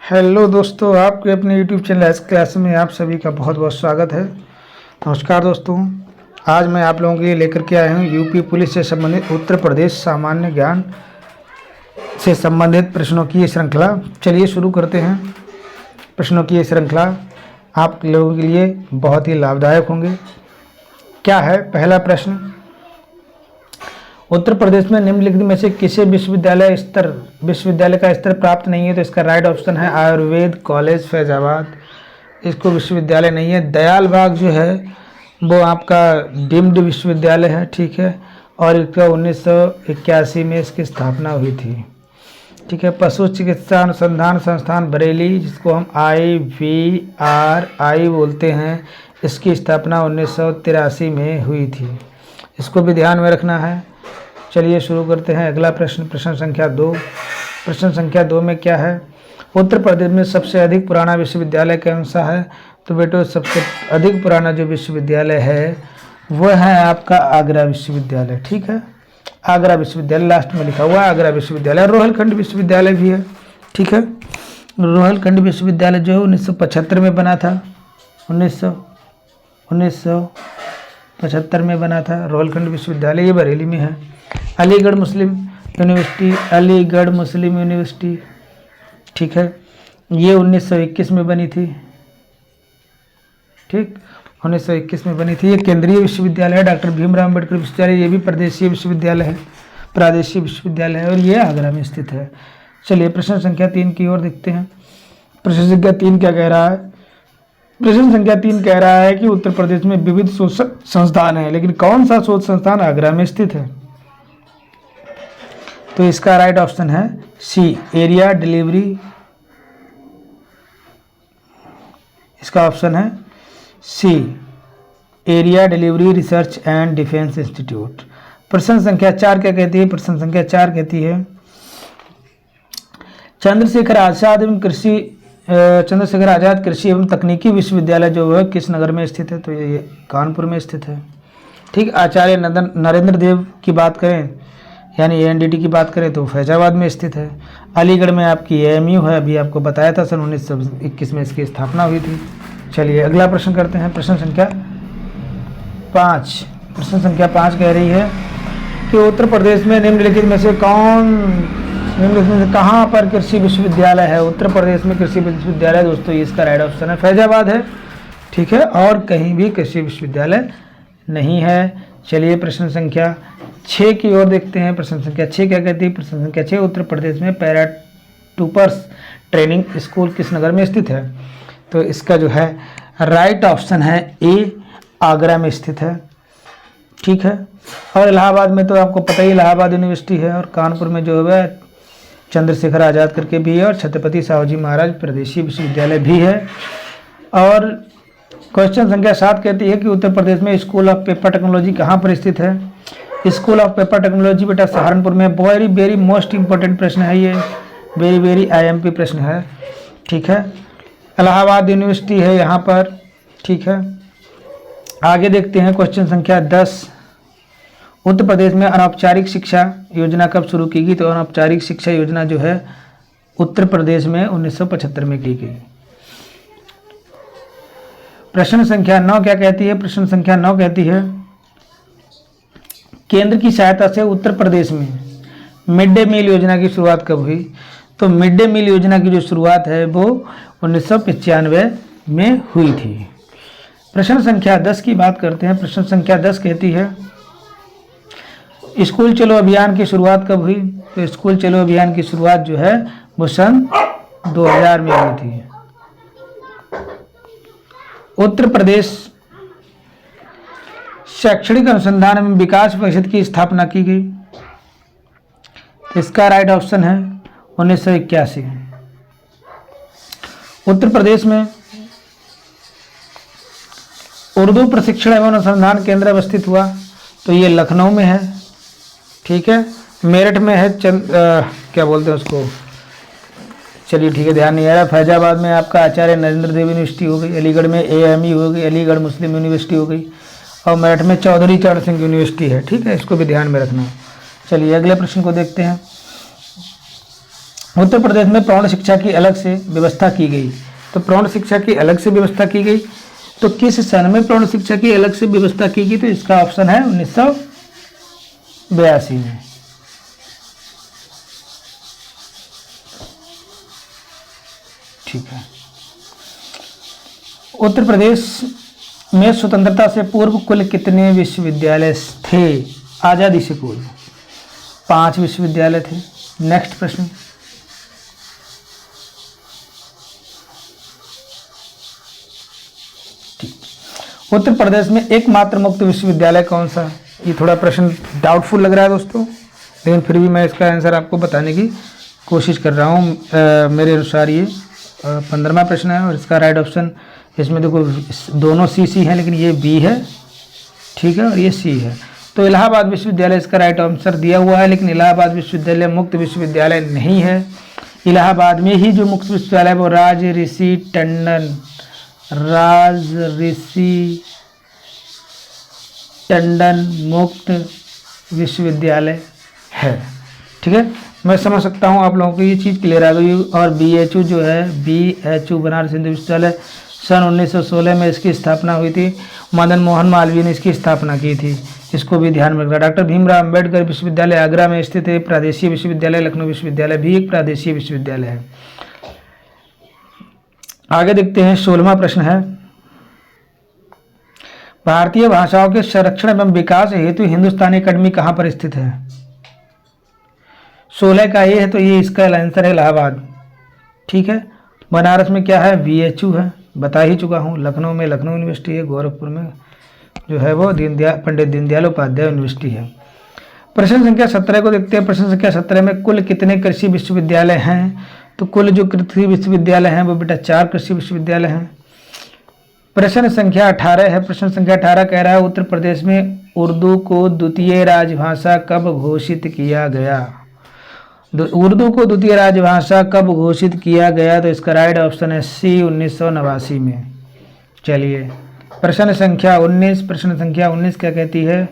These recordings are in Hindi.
हेलो दोस्तों, आपके अपने यूट्यूब चैनल एस क्लास में आप सभी का बहुत बहुत स्वागत है। नमस्कार दोस्तों, आज मैं आप लोगों के लिए लेकर के आया हूँ यूपी पुलिस से संबंधित उत्तर प्रदेश सामान्य ज्ञान से संबंधित प्रश्नों की ये श्रृंखला। चलिए शुरू करते हैं। प्रश्नों की ये श्रृंखला आप लोगों के लिए बहुत ही लाभदायक होंगे। क्या है पहला प्रश्न? उत्तर प्रदेश में निम्नलिखित में से किसी विश्वविद्यालय का स्तर प्राप्त नहीं है? तो इसका राइट ऑप्शन है आयुर्वेद कॉलेज फैजाबाद। इसको विश्वविद्यालय नहीं है। दयाल बाग जो है वो आपका डीम्ड विश्वविद्यालय है, ठीक है, और इसका 1981 में इसकी स्थापना हुई थी, ठीक है। पशु चिकित्सा अनुसंधान संस्थान बरेली, जिसको हम IVRI बोलते हैं, इसकी स्थापना 1983 में हुई थी। इसको भी ध्यान में रखना है। चलिए शुरू करते हैं अगला प्रश्न, प्रश्न संख्या 2। प्रश्न संख्या 2 में क्या है? उत्तर प्रदेश में सबसे अधिक पुराना विश्वविद्यालय कौन सा है? तो बेटो सबसे अधिक पुराना जो विश्वविद्यालय है वह है आपका आगरा विश्वविद्यालय, ठीक है। आगरा विश्वविद्यालय लास्ट में लिखा हुआ है आगरा विश्वविद्यालय। रोहलखंड विश्वविद्यालय भी है, ठीक है। रोहलखंड विश्वविद्यालय जो है 1975 में बना था। 1975 में बना था रोहलखंड विश्वविद्यालय, ये बरेली में है। अलीगढ़ मुस्लिम यूनिवर्सिटी, ठीक है, ये 1921 में बनी थी, ठीक, 1921 में बनी थी। ये केंद्रीय विश्वविद्यालय है। डॉक्टर भीमराव अम्बेडकर विश्वविद्यालय, ये भी प्रादेशिक विश्वविद्यालय है और ये आगरा में स्थित है। चलिए प्रश्न संख्या 3 की ओर देखते हैं। प्रश्न संख्या 3 क्या कह रहा है? प्रश्न संख्या 3 कह रहा है कि उत्तर प्रदेश में विविध शोध संस्थान है, लेकिन कौन सा शोध संस्थान आगरा में स्थित है? तो इसका राइट ऑप्शन है सी, एरिया डिलीवरी। इसका ऑप्शन है C, area delivery research and defence institute. प्रश्न संख्या 4 क्या कहती है? प्रश्न संख्या 4 कहती है चंद्रशेखर आजाद कृषि एवं तकनीकी विश्वविद्यालय जो है किस नगर में स्थित है? तो ये कानपुर में स्थित है, ठीक। आचार्य नरेंद्र देव की बात करें, यानी ANDT की बात करें, तो फैजाबाद में स्थित है। अलीगढ़ में आपकी AMU है, अभी आपको बताया था, सन 1921 में इसकी स्थापना हुई थी। चलिए अगला प्रश्न करते हैं। प्रश्न संख्या 5। प्रश्न संख्या 5 कह रही है कि उत्तर प्रदेश में निम्नलिखित में से कहाँ पर कृषि विश्वविद्यालय है? उत्तर प्रदेश में कृषि विश्वविद्यालय दोस्तों, इसका राइट ऑप्शन है फैजाबाद है, ठीक है, और कहीं भी कृषि विश्वविद्यालय नहीं है। चलिए प्रश्न संख्या 6 की ओर देखते हैं। प्रश्न संख्या 6 क्या कहती है? प्रश्न संख्या 6, उत्तर प्रदेश में पैराट्रूपर्स ट्रेनिंग स्कूल किस नगर में स्थित है? तो इसका जो है राइट ऑप्शन है ए, आगरा में स्थित है, ठीक है। और इलाहाबाद में तो आपको पता ही इलाहाबाद यूनिवर्सिटी है, और कानपुर में जो है चंद्रशेखर आजाद करके भी है, और छत्रपति साहूजी महाराज प्रादेशिक विश्वविद्यालय भी है। और क्वेश्चन संख्या 7 कहती है कि उत्तर प्रदेश में स्कूल ऑफ पेपर टेक्नोलॉजी कहाँ पर स्थित है? स्कूल ऑफ पेपर टेक्नोलॉजी बेटा सहारनपुर में। वेरी मोस्ट इंपॉर्टेंट प्रश्न है ये, वेरी IMP प्रश्न है, ठीक है। इलाहाबाद यूनिवर्सिटी है यहाँ पर, ठीक है। आगे देखते हैं क्वेश्चन संख्या 10। उत्तर प्रदेश में अनौपचारिक शिक्षा योजना कब शुरू की गई? तो अनौपचारिक शिक्षा योजना जो है उत्तर प्रदेश में 1975 में की गई। प्रश्न संख्या 9 क्या कहती है? प्रश्न संख्या 9 कहती है केंद्र की सहायता से उत्तर प्रदेश में मिड डे मील योजना की शुरुआत कब हुई? तो मिड डे मील योजना की जो शुरुआत है वो 1995 में हुई थी। प्रश्न संख्या 10 की बात करते हैं। प्रश्न संख्या 10 कहती है स्कूल चलो अभियान की शुरुआत कब हुई? तो स्कूल चलो अभियान की शुरुआत जो है वो सन 2000 में हुई थी। उत्तर प्रदेश शैक्षणिक अनुसंधान एवं विकास परिषद की स्थापना की गई। इसका राइट ऑप्शन है 1981। उत्तर प्रदेश में उर्दू प्रशिक्षण एवं अनुसंधान केंद्र अवस्थित हुआ, तो ये लखनऊ में है, ठीक है। मेरठ में है क्या बोलते हैं उसको, चलिए ठीक है, ध्यान नहीं आ रहा। फैजाबाद में आपका आचार्य नरेंद्र देव यूनिवर्सिटी हो गई। अलीगढ़ में AMU हो गई, अलीगढ़ मुस्लिम यूनिवर्सिटी हो गई, और मेरठ में चौधरी चरण सिंह यूनिवर्सिटी है, ठीक है। इसको भी ध्यान में रखना। चलिए अगले प्रश्न को देखते हैं। उत्तर प्रदेश में प्रौढ़ शिक्षा की अलग से व्यवस्था की गई। तो प्रौढ़ शिक्षा की अलग से व्यवस्था की गई, तो किस सन में प्रौढ़ शिक्षा की अलग से व्यवस्था की गई? तो इसका ऑप्शन है 1982 में। ठीक है। उत्तर प्रदेश में स्वतंत्रता से पूर्व कुल कितने विश्वविद्यालय थे? आजादी से पूर्व 5 विश्वविद्यालय थे। नेक्स्ट प्रश्न, उत्तर प्रदेश में एकमात्र मुक्त विश्वविद्यालय कौन सा? ये थोड़ा प्रश्न डाउटफुल लग रहा है दोस्तों, लेकिन फिर भी मैं इसका आंसर आपको बताने की कोशिश कर रहा हूँ। मेरे अनुसार ये 15वां प्रश्न है और इसका राइट ऑप्शन, इसमें देखो दोनों सी हैं, लेकिन ये बी है, ठीक है, और ये सी है। तो इलाहाबाद विश्वविद्यालय इसका राइट आंसर दिया हुआ है, लेकिन इलाहाबाद विश्वविद्यालय मुक्त विश्वविद्यालय नहीं है। इलाहाबाद में ही जो मुक्त विश्वविद्यालय है वो राजऋषि टंडन मुक्त विश्वविद्यालय है। ठीक है, मैं समझ सकता हूँ आप लोगों को ये चीज़ क्लियर आ गई। और BHU जो है, BHU बनारस हिंदू विश्वविद्यालय सन 1916 में इसकी स्थापना हुई थी। मदन मोहन मालवीय ने इसकी स्थापना की थी, इसको भी ध्यान में रखना। डॉक्टर भीमराव अंबेडकर विश्वविद्यालय आगरा में स्थित है। प्रादेशीय विश्वविद्यालय लखनऊ विश्वविद्यालय भी एक प्रादेशीय विश्वविद्यालय है। आगे देखते हैं, 16वां प्रश्न है, भारतीय भाषाओं के संरक्षण एवं विकास हेतु हिंदुस्तानी अकादमी कहाँ पर स्थित है? 16 का ये है, तो ये इसका आंसर है इलाहाबाद। ठीक है, बनारस में क्या है? BHU है, बता ही चुका हूँ। लखनऊ में लखनऊ यूनिवर्सिटी है, गोरखपुर में जो है वो पंडित दीनदयाल उपाध्याय यूनिवर्सिटी है। प्रश्न संख्या 17 को देखते हैं। प्रश्न संख्या 17 में कुल कितने कृषि विश्वविद्यालय हैं? तो कुल जो कृषि विश्वविद्यालय हैं वो बेटा 4 कृषि विश्वविद्यालय हैं। प्रश्न संख्या 18 है। प्रश्न संख्या 18 कह रहा है उत्तर प्रदेश में उर्दू को द्वितीय राजभाषा कब घोषित किया गया? उर्दू को द्वितीय राजभाषा कब घोषित किया गया? तो इसका राइट ऑप्शन है सी, 1989 में। चलिए, प्रश्न संख्या 19। प्रश्न संख्या 19 क्या कहती है?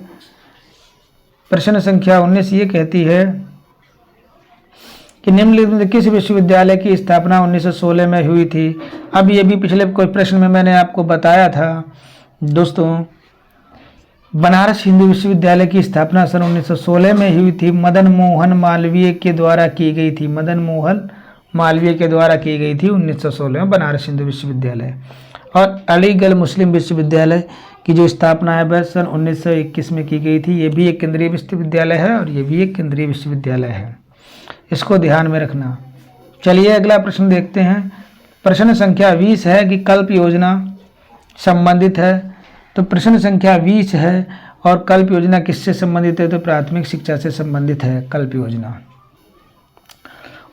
प्रश्न संख्या 19 ये कहती है कि निम्नलिखित में किस विश्वविद्यालय की स्थापना 1916 में हुई थी? अब ये भी पिछले कोई प्रश्न में मैंने आपको बताया था दोस्तों, बनारस हिंदू विश्वविद्यालय की स्थापना सन 1916 में हुई थी। मदन मोहन मालवीय के द्वारा की गई थी। मदन मोहन मालवीय के द्वारा की गई थी 1916 में बनारस हिंदू विश्वविद्यालय। और अलीगढ़ मुस्लिम विश्वविद्यालय की जो स्थापना है वह सन 1921 में की गई थी। ये भी एक केंद्रीय विश्वविद्यालय है और ये भी एक केंद्रीय विश्वविद्यालय है, इसको ध्यान में रखना। चलिए अगला प्रश्न देखते हैं। प्रश्न संख्या 20 है कि कल्प योजना संबंधित है। तो प्रश्न संख्या 20 है और कल्प योजना किससे संबंधित है? तो प्राथमिक शिक्षा से संबंधित है कल्प योजना।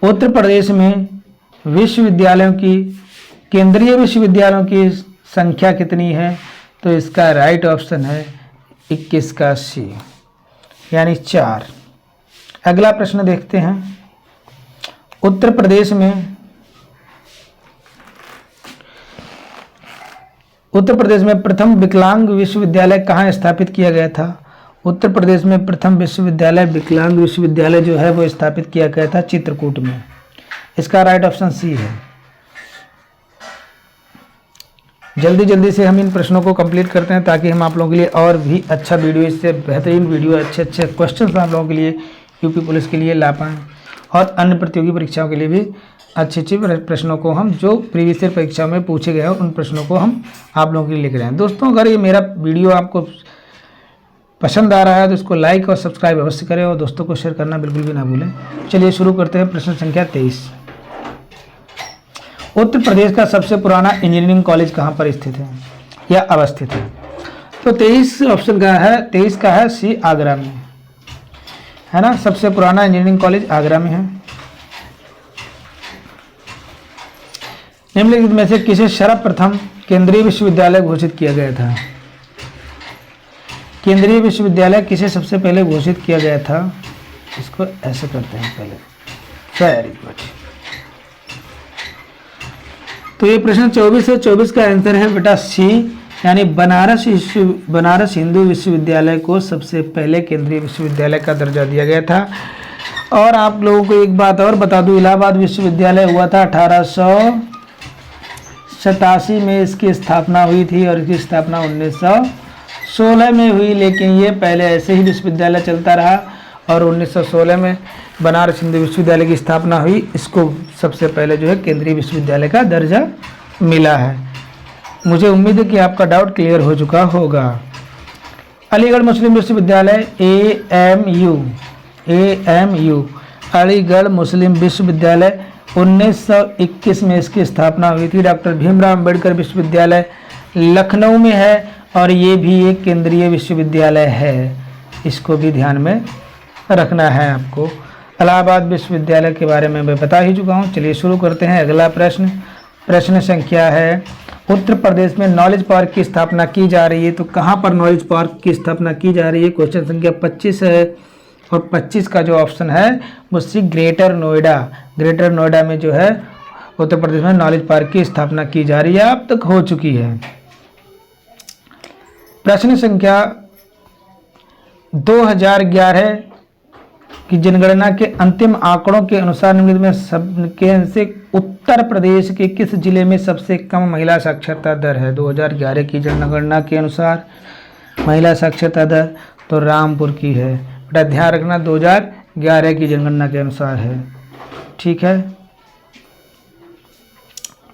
उत्तर प्रदेश में विश्वविद्यालयों की, केंद्रीय विश्वविद्यालयों की संख्या कितनी है? तो इसका राइट ऑप्शन है 21 का सी, यानी 4। अगला प्रश्न देखते हैं। उत्तर प्रदेश में प्रथम विकलांग विश्वविद्यालय कहाँ स्थापित किया गया था? उत्तर प्रदेश में प्रथम विश्वविद्यालय, विकलांग विश्वविद्यालय जो है वो स्थापित किया गया था चित्रकूट में। इसका राइट ऑप्शन सी है। जल्दी जल्दी से हम इन प्रश्नों को कंप्लीट करते हैं ताकि हम आप लोगों के लिए और भी अच्छा वीडियो, इससे बेहतरीन वीडियो, अच्छे अच्छे क्वेश्चन आप लोगों के लिए यूपी पुलिस के लिए ला पाएँ और अन्य प्रतियोगी परीक्षाओं के लिए भी अच्छे अच्छे प्रश्नों को हम जो प्रीवियस ईयर परीक्षाओं में पूछे गए हैं उन प्रश्नों को हम आप लोगों के लिए लेकर आए हैं। दोस्तों, अगर ये मेरा वीडियो आपको पसंद आ रहा है तो इसको लाइक और सब्सक्राइब अवश्य करें और दोस्तों को शेयर करना बिल्कुल भी ना भूलें। चलिए शुरू करते हैं। प्रश्न संख्या 23। उत्तर प्रदेश का सबसे पुराना इंजीनियरिंग कॉलेज कहाँ पर स्थित है या अवस्थित है? तो 23 ऑप्शन का है, 23 का है सी, आगरा में है ना। सबसे पुराना इंजीनियरिंग कॉलेज आगरा में है। निम्नलिखित में से किसे सर्वप्रथम केंद्रीय विश्वविद्यालय घोषित किया गया था? केंद्रीय विश्वविद्यालय किसे सबसे पहले घोषित किया गया था? इसको ऐसे करते हैं पहले। Very good. तो ये प्रश्न 24 है। 24 का आंसर है बेटा सी, यानी बनारस हिंदू विश्वविद्यालय को सबसे पहले केंद्रीय विश्वविद्यालय का दर्जा दिया गया था। और आप लोगों को एक बात और बता दूं, इलाहाबाद विश्वविद्यालय हुआ था 1887 में इसकी स्थापना हुई थी और इसकी स्थापना 1916 में हुई, लेकिन ये पहले ऐसे ही विश्वविद्यालय चलता रहा और 1916 में बनारस हिंदू विश्वविद्यालय की स्थापना हुई। इसको सबसे पहले जो है केंद्रीय विश्वविद्यालय का दर्जा मिला है। मुझे उम्मीद है कि आपका डाउट क्लियर हो चुका होगा। अलीगढ़ मुस्लिम विश्वविद्यालय AMU अलीगढ़ मुस्लिम विश्वविद्यालय 1921 में इसकी स्थापना हुई थी। डॉक्टर भीमराव अंबेडकर विश्वविद्यालय लखनऊ में है और ये भी एक केंद्रीय विश्वविद्यालय है, इसको भी ध्यान में रखना है आपको। इलाहाबाद विश्वविद्यालय के बारे में मैं बता ही चुका हूँ। चलिए शुरू करते हैं अगला प्रश्न। प्रश्न संख्या है, उत्तर प्रदेश में नॉलेज पार्क की स्थापना की जा रही है, तो कहाँ पर नॉलेज पार्क की स्थापना की जा रही है? क्वेश्चन संख्या 25 है और 25 का जो ऑप्शन है वो सी ग्रेटर नोएडा। ग्रेटर नोएडा में जो है उत्तर प्रदेश में नॉलेज पार्क की स्थापना की जा रही है, अब तक हो चुकी है। प्रश्न संख्या 2011 की जनगणना के अंतिम आंकड़ों के अनुसार निम्नलिखित में से उत्तर प्रदेश के किस जिले में सबसे कम महिला साक्षरता दर है? 2011 की जनगणना के अनुसार महिला साक्षरता दर तो रामपुर की है। बेटा ध्यान रखना 2011 की जनगणना के अनुसार है, ठीक है।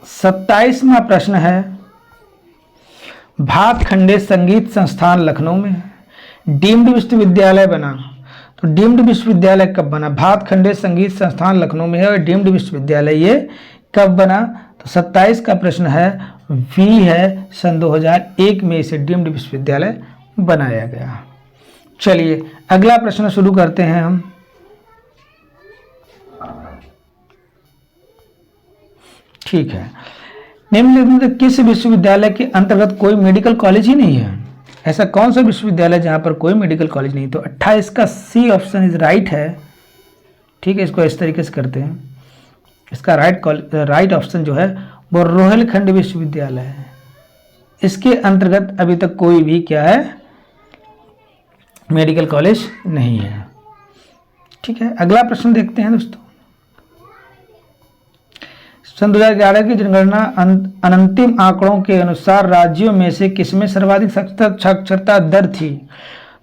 27वां प्रश्न है, भातखंडे संगीत संस्थान लखनऊ में डीम्ड विश्वविद्यालय बना, तो डीम्ड विश्वविद्यालय कब बना? भातखंडे संगीत संस्थान लखनऊ में है और डीम्ड विश्वविद्यालय ये कब बना? तो 27 का प्रश्न है वी है, सन 2001 में इसे डीम्ड विश्वविद्यालय बनाया गया। चलिए अगला प्रश्न शुरू करते हैं हम। ठीक है, निम्नलिखित किस विश्वविद्यालय के अंतर्गत कोई मेडिकल कॉलेज ही नहीं है? ऐसा कौन सा विश्वविद्यालय जहां पर कोई मेडिकल कॉलेज नहीं? तो 28 का सी ऑप्शन इज राइट है, ठीक है। इसको इस तरीके से करते हैं, इसका राइट ऑप्शन जो है वो रोहिलखंड विश्वविद्यालय है। इसके अंतर्गत अभी तक कोई भी क्या है मेडिकल कॉलेज नहीं है, ठीक है। अगला प्रश्न देखते हैं दोस्तों। सन 2011 की जनगणना अंतिम आंकड़ों के अनुसार राज्यों में से किसमें सर्वाधिक साक्षरता दर थी?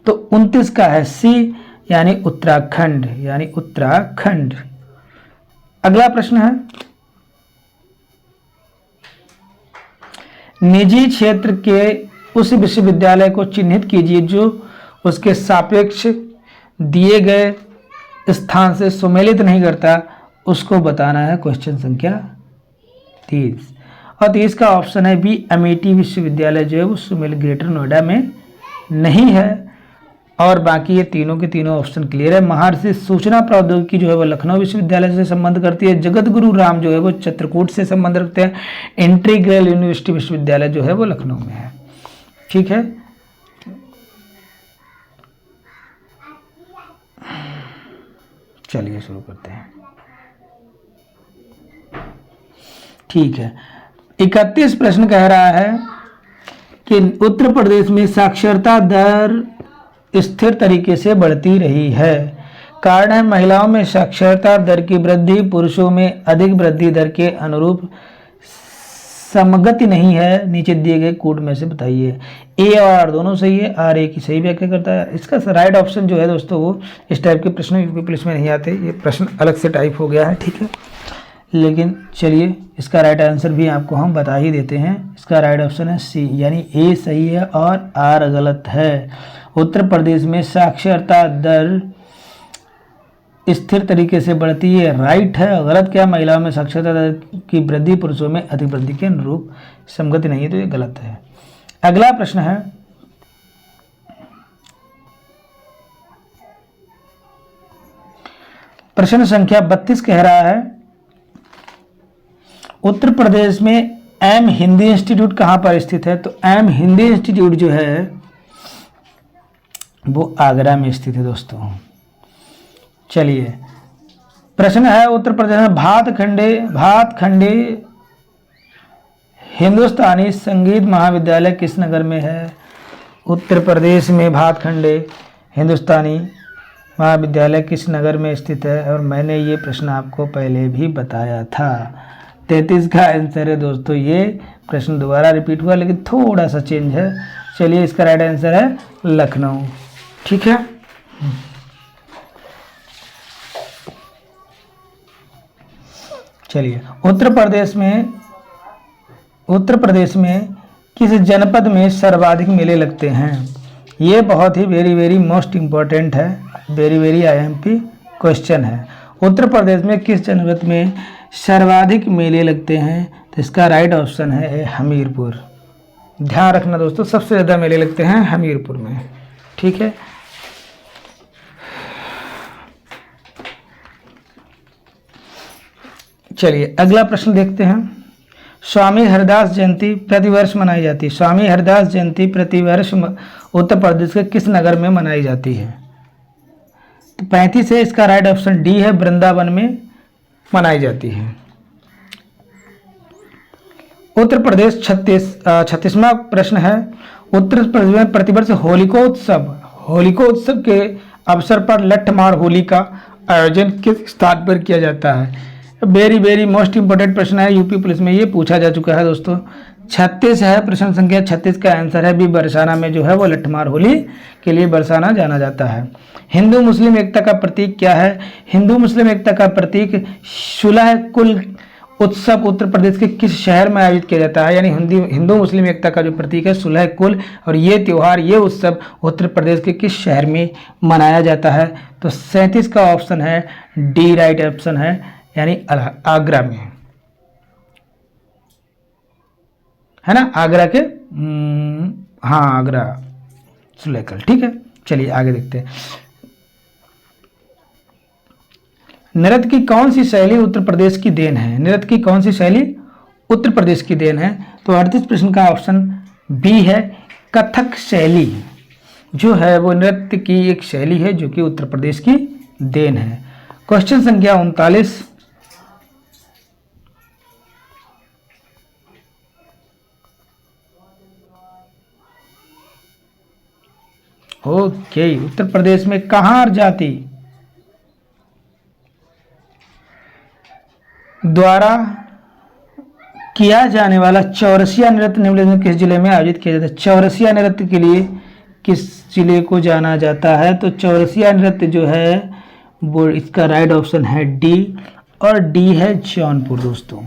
तो 29 का है सी, यानी उत्तराखंड। अगला प्रश्न है, निजी क्षेत्र के उस विश्वविद्यालय को चिन्हित कीजिए जो उसके सापेक्ष दिए गए स्थान से सुमेलित नहीं करता, उसको बताना है। क्वेश्चन संख्या 30 और 30 का ऑप्शन है बी, अमेठी विश्वविद्यालय जो है वो सुमेलित ग्रेटर नोएडा में नहीं है। और बाकी ये तीनों के तीनों ऑप्शन क्लियर है। महर्षि सूचना प्रौद्योगिकी जो है वो लखनऊ विश्वविद्यालय से संबंध करती है। जगत गुरु राम जो है वो चित्रकूट से संबंध रखते हैं। इंटीग्रल यूनिवर्सिटी विश्वविद्यालय जो है वो लखनऊ में है, ठीक है। चलिए शुरू करते हैं, ठीक है। 31 प्रश्न कह रहा है कि उत्तर प्रदेश में साक्षरता दर स्थिर तरीके से बढ़ती रही है। कारण है महिलाओं में साक्षरता दर की वृद्धि पुरुषों में अधिक वृद्धि दर के अनुरूप समगति नहीं है। नीचे दिए गए कोड में से बताइए। ए और आर दोनों सही है, आर ए की सही व्याख्या करता है। इसका राइट ऑप्शन जो है दोस्तों वो इस टाइप के प्रश्न यूपी पुलिस में नहीं आते, ये प्रश्न अलग से टाइप हो गया है, ठीक है। लेकिन चलिए इसका राइट आंसर भी आपको हम बता ही देते हैं। इसका राइट ऑप्शन है सी, यानी ए सही है और आर गलत है। उत्तर प्रदेश में साक्षरता दर स्थिर तरीके से बढ़ती है, राइट है। गलत क्या? महिलाओं में साक्षरता दर की वृद्धि पुरुषों में अधिक वृद्धि के अनुरूप समगति नहीं है, तो ये गलत है। अगला प्रश्न है, प्रश्न संख्या 32 कह रहा है उत्तर प्रदेश में एम हिंदी इंस्टीट्यूट कहां पर स्थित है? तो एम हिंदी इंस्टीट्यूट जो है वो आगरा में स्थित है दोस्तों। चलिए प्रश्न है, उत्तर प्रदेश में भातखंडे हिंदुस्तानी संगीत महाविद्यालय किस नगर में है? उत्तर प्रदेश में भातखंडे हिंदुस्तानी महाविद्यालय किस नगर में स्थित है, और मैंने ये प्रश्न आपको पहले भी बताया था। 33 का आंसर है दोस्तों, ये प्रश्न दोबारा रिपीट हुआ लेकिन थोड़ा सा चेंज है। चलिए इसका राइट आंसर है लखनऊ। ठीक है, चलिए उत्तर प्रदेश में किस जनपद में सर्वाधिक मेले लगते हैं। ये बहुत ही वेरी मोस्ट इम्पोर्टेंट है, वेरी IMP क्वेश्चन है। उत्तर प्रदेश में किस जनपद में सर्वाधिक मेले लगते हैं, तो इसका राइट ऑप्शन है हमीरपुर। ध्यान रखना दोस्तों, सबसे ज़्यादा मेले लगते हैं हमीरपुर में। ठीक है, चलिए अगला प्रश्न देखते हैं। स्वामी हरदास जयंती प्रतिवर्ष मनाई जाती है। स्वामी हरदास जयंती प्रतिवर्ष उत्तर प्रदेश के किस नगर में मनाई जाती है, तो 35 है, इसका राइट ऑप्शन डी है, वृंदावन में मनाई जाती है। उत्तर प्रदेश 36वां प्रश्न है। उत्तर प्रदेश में प्रतिवर्ष होलिकोत्सव के अवसर पर लठमार होली का आयोजन किस स्थान पर किया जाता है। वेरी मोस्ट इंपोर्टेंट प्रश्न है, यूपी पुलिस में ये पूछा जा चुका है दोस्तों। 36 है, प्रश्न संख्या 36 का आंसर है बी, बरसाना में जो है वो लठमार होली के लिए बरसाना जाना जाता है। हिंदू मुस्लिम एकता का प्रतीक क्या है। हिंदू मुस्लिम एकता का प्रतीक सुलह कुल उत्सव उत्तर प्रदेश के किस शहर में आयोजित किया जाता है। यानी हिंदू मुस्लिम एकता का जो प्रतीक है सुलह कुल, और ये त्यौहार ये उत्सव उत्तर प्रदेश के किस शहर में मनाया जाता है, तो 37 का ऑप्शन है डी, राइट ऑप्शन है, यानी आगरा में, है ना, आगरा के हाँ आगरा सुलेकल। ठीक है, चलिए आगे देखते हैं। नृत्य की कौन सी शैली उत्तर प्रदेश की देन है। नृत्य की कौन सी शैली उत्तर प्रदेश की देन है, तो 38 प्रश्न का ऑप्शन बी है, कथक शैली जो है वो नृत्य की एक शैली है जो कि उत्तर प्रदेश की देन है। क्वेश्चन संख्या 39। ओके, उत्तर प्रदेश में कहार जाति द्वारा किया जाने वाला चौरसिया नृत्य निम्नलिखित में किस जिले में आयोजित किया जाता है। चौरसिया नृत्य के लिए किस जिले को जाना जाता है, तो चौरसिया नृत्य जो है वो इसका राइट ऑप्शन है डी, और डी है जौनपुर। दोस्तों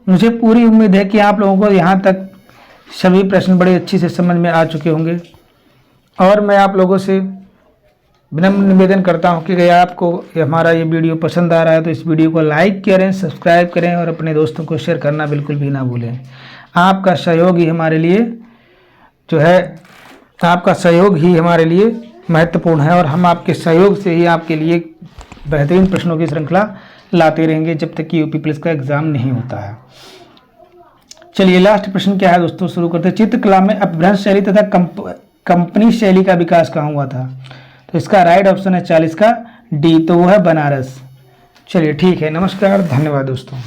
मुझे पूरी उम्मीद है कि आप लोगों को यहाँ तक सभी प्रश्न बड़े अच्छी से समझ में आ चुके होंगे, और मैं आप लोगों से विनम्र निवेदन करता हूं कि अगर आपको हमारा ये वीडियो पसंद आ रहा है तो इस वीडियो को लाइक करें, सब्सक्राइब करें और अपने दोस्तों को शेयर करना बिल्कुल भी ना भूलें। आपका सहयोग ही हमारे लिए जो है, आपका सहयोग ही हमारे लिए महत्वपूर्ण है, और हम आपके सहयोग से ही आपके लिए बेहतरीन प्रश्नों की श्रृंखला लाते रहेंगे जब तक कि यूपी पुलिस का एग्ज़ाम नहीं होता है। चलिए लास्ट प्रश्न क्या है दोस्तों, शुरू करते हैं। चित्रकला में अपभ्रंश शैली तथा कंपनी शैली का विकास कहाँ हुआ था, तो इसका राइट ऑप्शन है 40 का डी, तो वो है बनारस। चलिए ठीक है, नमस्कार, धन्यवाद दोस्तों।